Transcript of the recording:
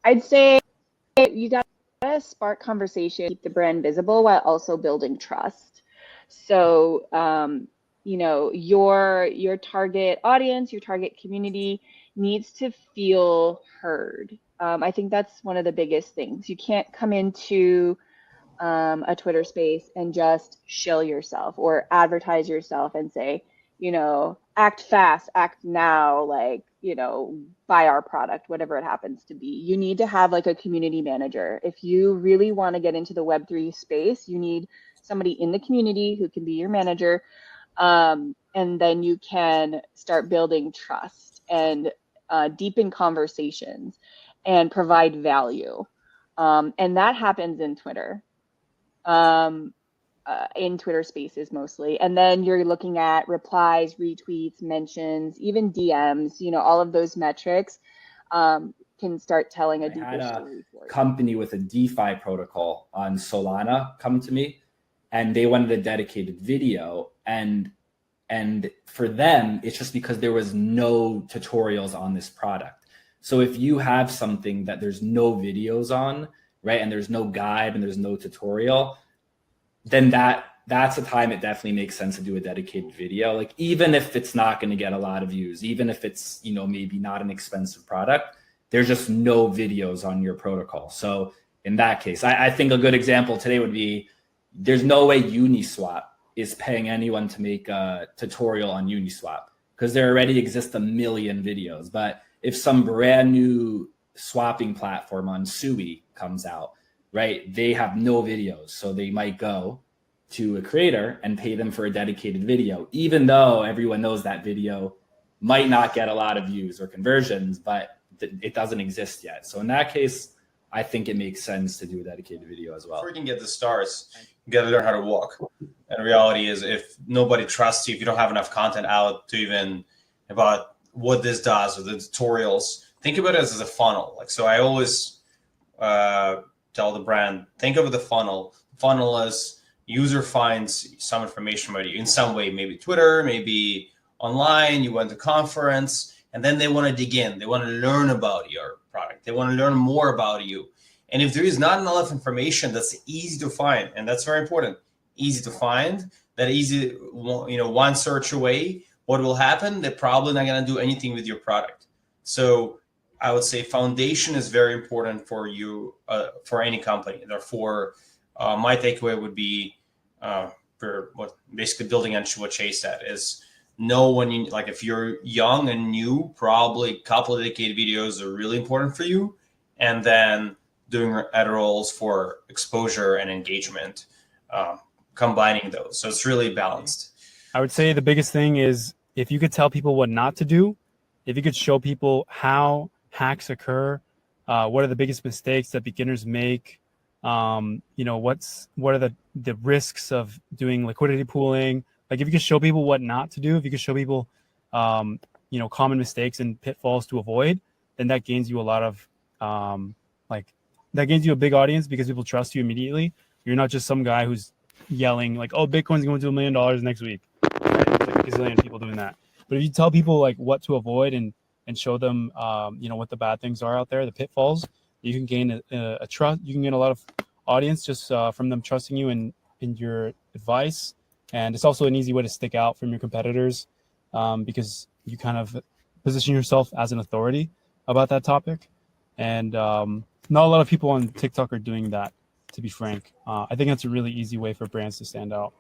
I'd say you got to spark conversation, keep the brand visible while also building trust. So, you know, your target audience, your target community needs to feel heard. I think that's one of the biggest things. You can't come into a Twitter space and just shill yourself or advertise yourself and say, you know, act fast, act now, like, you know, buy our product, whatever it happens to be. You need to have like a community manager. If you really want to get into the Web3 space, you need somebody in the community who can be your manager. And then you can start building trust and deepen conversations and provide value. And that happens in Twitter. In Twitter spaces mostly. And then you're looking at replies, retweets, mentions, even DMs, you know, all of those metrics can start telling a deeper story for you. Company with a DeFi protocol on Solana come to me, and they wanted a dedicated video. And for them, it's just because there was no tutorials on this product. So if you have something that there's no videos on, right, and there's no guide and there's no tutorial, then that's a time it definitely makes sense to do a dedicated video. Like, even if it's not going to get a lot of views, even if it's, you know, maybe not an expensive product, there's just no videos on your protocol. So in that case, I think a good example today would be, there's no way Uniswap is paying anyone to make a tutorial on Uniswap, because there already exist a million videos. But if some brand new swapping platform on Sui comes out, right, they have no videos. So they might go to a creator and pay them for a dedicated video, even though everyone knows that video might not get a lot of views or conversions, but it doesn't exist yet. So in that case, I think it makes sense to do a dedicated video as well. Before you can get the stars, you got to learn how to walk. And the reality is, if nobody trusts you, if you don't have enough content out to even about what this does or the tutorials, think about it as a funnel. Like, so I always tell the brand, think of the funnel. Funnel is user finds some information about you in some way, maybe Twitter, maybe online, you went to conference, and then they want to dig in. They want to learn about your product. They want to learn more about you. And if there is not enough information that's easy to find, and that's very important, easy to find, that easy, you know, one search away, what will happen? They're probably not going to do anything with your product. So I would say foundation is very important for you, for any company. Therefore, my takeaway would be for what basically building on what Chase said is, know when you, like, if you're young and new, probably a couple of dedicated videos are really important for you. And then doing ad rolls for exposure and engagement, combining those. So it's really balanced. I would say the biggest thing is, if you could tell people what not to do, if you could show people how hacks occur, what are the biggest mistakes that beginners make, you know, what are the risks of doing liquidity pooling. Like, if you could show people what not to do, if you could show people, you know, common mistakes and pitfalls to avoid, then that gains you a lot of, that gains you a big audience, because people trust you immediately. You're not just some guy who's yelling like, oh, Bitcoin's going to $1 million next week. Right? There's like a gazillion people doing that. But if you tell people like what to avoid and show them, you know, what the bad things are out there, the pitfalls, you can gain a trust. You can gain a lot of audience just from them trusting you and your advice. And it's also an easy way to stick out from your competitors, because you kind of position yourself as an authority about that topic. And not a lot of people on TikTok are doing that, to be frank. I think that's a really easy way for brands to stand out.